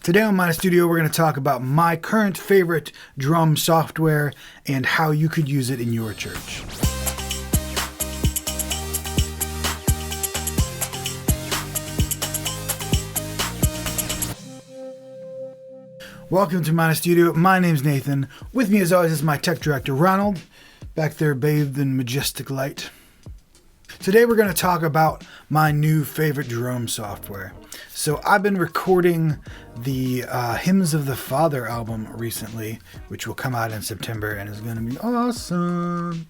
Today on Mina Studio, we're going to talk about my current favorite drum software and how you could use it in your church. Welcome to Mina Studio. My name's Nathan. With me as always is my tech director, Ronald, back there bathed in majestic light. Today we're going to talk about my new favorite drum software. So I've been recording the Hymns of the Father album recently, which will come out in September and is going to be awesome.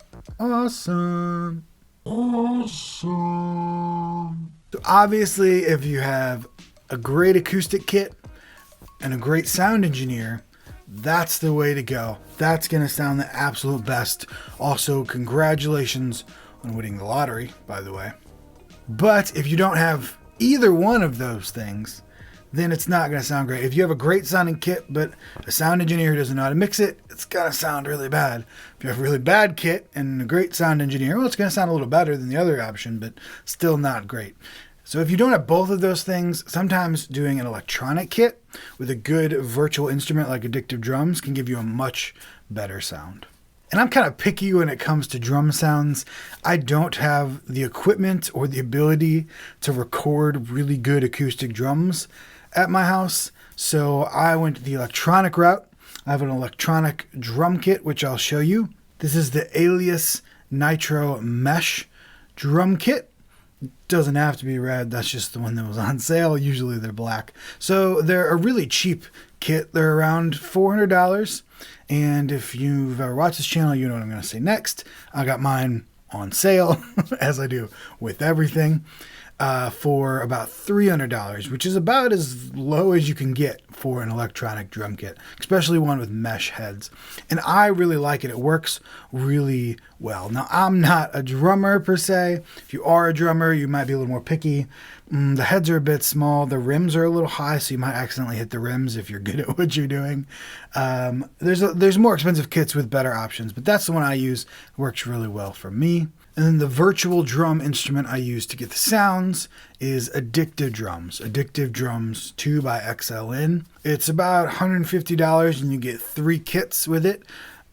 So obviously, if you have a great acoustic kit and a great sound engineer, that's the way to go. That's going to sound the absolute best. Also, congratulations on winning the lottery, by the way. But if you don't have either one of those things, then it's not going to sound great. If you have a great sounding kit, but a sound engineer who doesn't know how to mix it, it's going to sound really bad. If you have a really bad kit and a great sound engineer, well, it's going to sound a little better than the other option, but still not great. So if you don't have both of those things, sometimes doing an electronic kit with a good virtual instrument like Addictive Drums can give you a much better sound. And I'm kind of picky when it comes to drum sounds. I don't have the equipment or the ability to record really good acoustic drums at my house. So I went the electronic route. I have an electronic drum kit, which I'll show you. This is the Alias Nitro Mesh drum kit. Doesn't have to be red. That's just the one that was on sale. Usually they're black. So they're a really cheap kit. They're around $400. And if you've ever watched this channel, you know what I'm going to say next. I got mine on sale, as I do with everything, for about $300, which is about as low as you can get for an electronic drum kit, especially one with mesh heads. And I really like it. It works really well. Now, I'm not a drummer per se. If you are a drummer, you might be a little more picky. The heads are a bit small. The rims are a little high, so you might accidentally hit the rims if you're good at what you're doing. There's more expensive kits with better options, but that's the one I use. It works really well for me. And then the virtual drum instrument I use to get the sounds is Addictive Drums. Addictive Drums 2xLN. It's about $150 and you get 3 kits with it.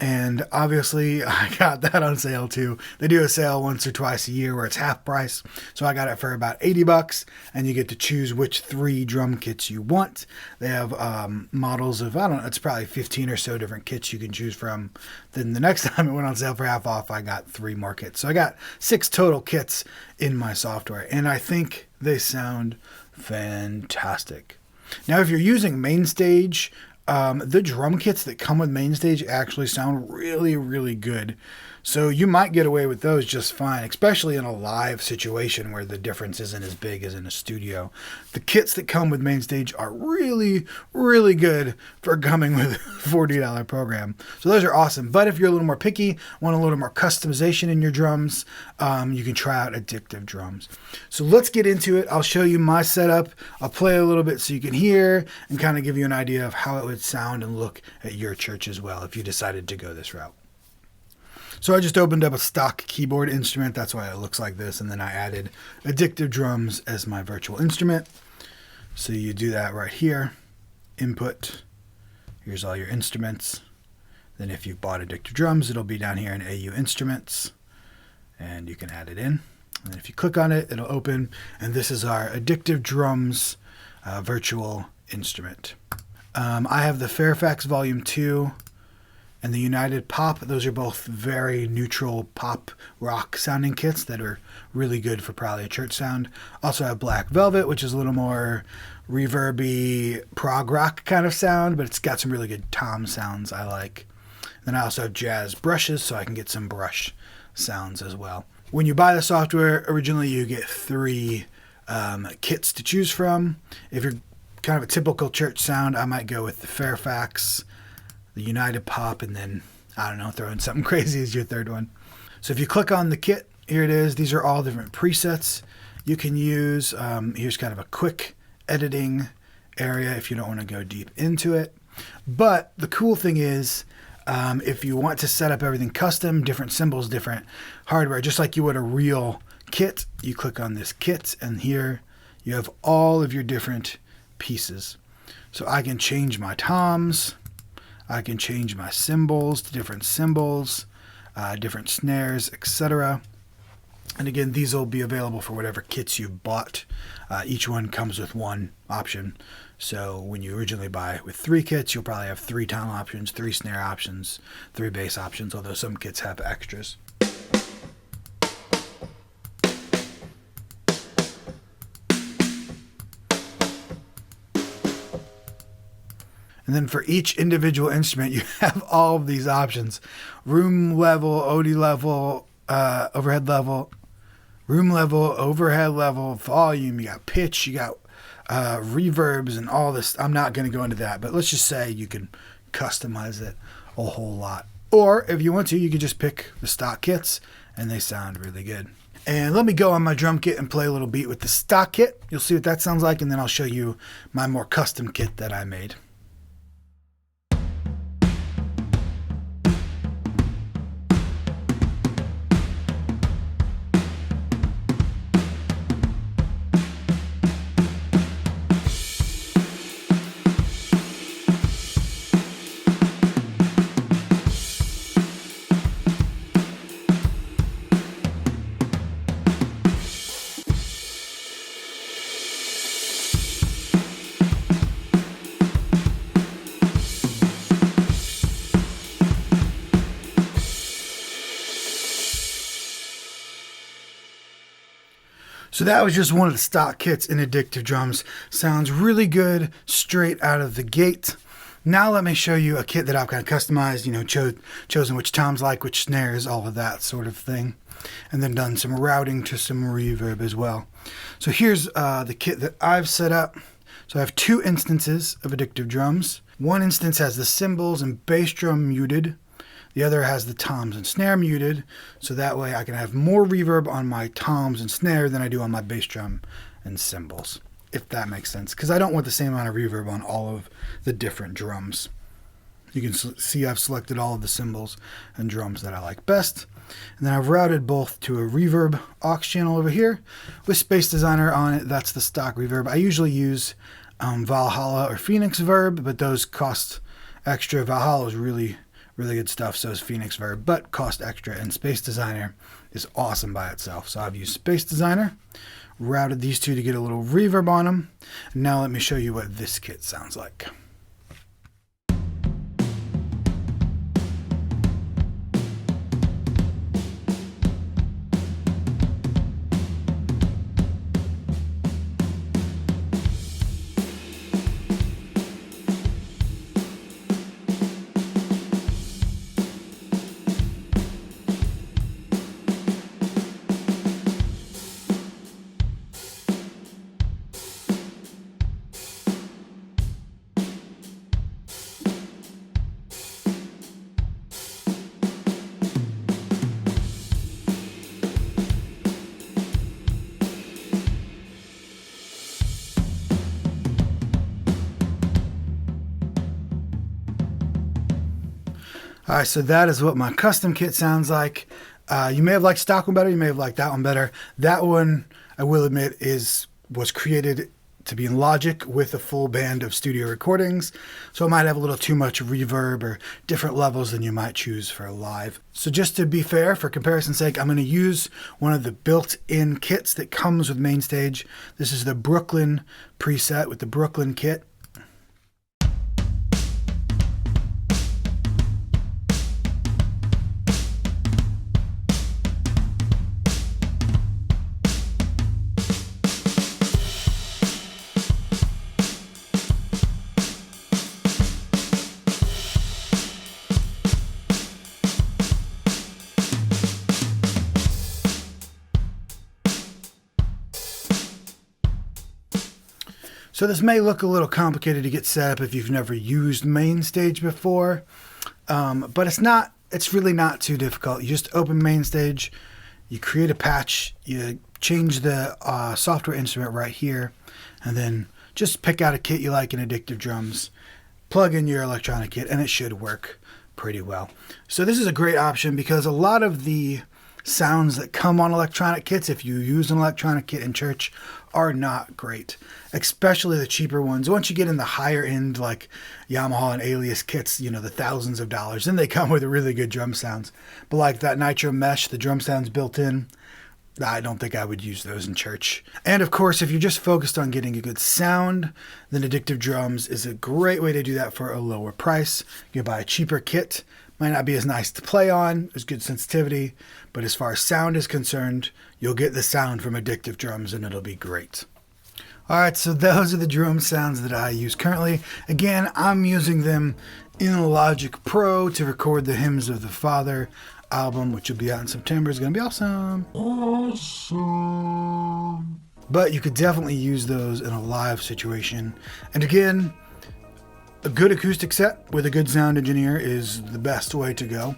And obviously I got that on sale too. They do a sale once or twice a year where it's half price. So I got it for about $80 and you get to choose which 3 drum kits you want. They have models of, I don't know, it's probably 15 or so different kits you can choose from. Then the next time it went on sale for half off, I got 3 more kits. So I got 6 total kits in my software and I think they sound fantastic. Now, if you're using MainStage, the drum kits that come with MainStage actually sound really, really good. So you might get away with those just fine, especially in a live situation where the difference isn't as big as in a studio. The kits that come with MainStage are really, really good for coming with a $40 program. So those are awesome. But if you're a little more picky, want a little more customization in your drums, you can try out Addictive Drums. So let's get into it. I'll show you my setup. I'll play a little bit so you can hear and kind of give you an idea of how it would sound and look at your church as well if you decided to go this route. So I just opened up a stock keyboard instrument. That's why it looks like this. And then I added Addictive Drums as my virtual instrument. So you do that right here. Input. Here's all your instruments. Then if you've bought Addictive Drums, it'll be down here in AU Instruments. And you can add it in. And if you click on it, it'll open. And this is our Addictive Drums virtual instrument. I have the Fairfax Volume 2. And the United Pop, those are both very neutral pop rock sounding kits that are really good for probably a church sound. Also have Black Velvet, which is a little more reverby prog rock kind of sound, but it's got some really good tom sounds I like. Then I also have Jazz Brushes, so I can get some brush sounds as well. When you buy the software, originally you get 3 kits to choose from. If you're kind of a typical church sound, I might go with the Fairfax, the United Pop, and then, I don't know, throw in something crazy as your third one. So if you click on the kit, here it is. These are all different presets you can use. Here's kind of a quick editing area if you don't want to go deep into it. But the cool thing is, if you want to set up everything custom, different cymbals, different hardware, just like you would a real kit, you click on this kit, and here you have all of your different pieces. So I can change my toms, I can change my cymbals to different cymbals, different snares, etc. And again, these will be available for whatever kits you've bought. Each one comes with one option. So when you originally buy with 3 kits, you'll probably have 3 tom options, 3 snare options, 3 bass options, although some kits have extras. And then for each individual instrument, you have all of these options. Room level, OD level, overhead level, room level, overhead level, volume, you got pitch, you got reverbs and all this. I'm not going to go into that, but let's just say you can customize it a whole lot. Or if you want to, you can just pick the stock kits and they sound really good. And let me go on my drum kit and play a little beat with the stock kit. You'll see what that sounds like, and then I'll show you my more custom kit that I made. So that was just one of the stock kits in Addictive Drums. Sounds really good straight out of the gate. Now let me show you a kit that I've kind of customized, you know, chosen which toms like, which snares, all of that sort of thing. And then done some routing to some reverb as well. So here's the kit that I've set up. So I have 2 instances of Addictive Drums. One instance has the cymbals and bass drum muted. The other has the toms and snare muted, so that way I can have more reverb on my toms and snare than I do on my bass drum and cymbals, if that makes sense, because I don't want the same amount of reverb on all of the different drums. You can see I've selected all of the cymbals and drums that I like best, and then I've routed both to a reverb aux channel over here with Space Designer on it. That's the stock reverb. I usually use Valhalla or Phoenix Verb, but those cost extra. Valhalla is really good stuff, so is Phoenix Verb, but cost extra, and Space Designer is awesome by itself. So I've used Space Designer, routed these 2 to get a little reverb on them. And now let me show you what this kit sounds like. All right, so that is what my custom kit sounds like. You may have liked stock one better. You may have liked that one better. That one, I will admit, was created to be in Logic with a full band of studio recordings. So it might have a little too much reverb or different levels than you might choose for live. So just to be fair, for comparison's sake, I'm going to use one of the built-in kits that comes with Mainstage. This is the Brooklyn preset with the Brooklyn kit. So this may look a little complicated to get set up if you've never used Mainstage before, but it's really not too difficult. You just open Mainstage, you create a patch, you change the software instrument right here, and then just pick out a kit you like in Addictive Drums, plug in your electronic kit, and it should work pretty well. So this is a great option because a lot of the sounds that come on electronic kits, if you use an electronic kit in church, are not great, especially the cheaper ones. Once you get in the higher end, like Yamaha and Alias kits, you know, the thousands of dollars, then they come with really good drum sounds. But like that Nitro Mesh, the drum sounds built in, I don't think I would use those in church. And of course, if you're just focused on getting a good sound, then Addictive Drums is a great way to do that for a lower price. You buy a cheaper kit. Might not be as nice to play on, as good sensitivity, but as far as sound is concerned, you'll get the sound from Addictive Drums and it'll be great. Alright, so those are the drum sounds that I use currently. Again, I'm using them in Logic Pro to record the Hymns of the Father album, which will be out in September. It's going to be awesome. But you could definitely use those in a live situation. And again, a good acoustic set with a good sound engineer is the best way to go.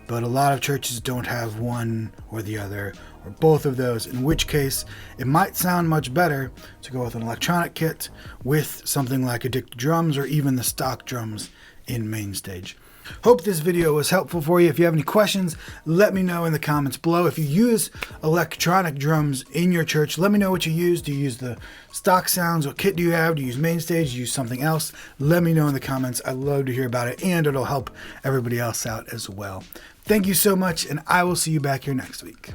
But a lot of churches don't have one or the other, or both of those, in which case it might sound much better to go with an electronic kit with something like Addictive Drums or even the stock drums in main stage. Hope this video was helpful for you. If you have any questions, let me know in the comments below. If you use electronic drums in your church, let me know what you use. Do you use the stock sounds? What kit do you have? Do you use main stage? Do you use something else? Let me know in the comments. I'd love to hear about it, and it'll help everybody else out as well. Thank you so much, and I will see you back here next week.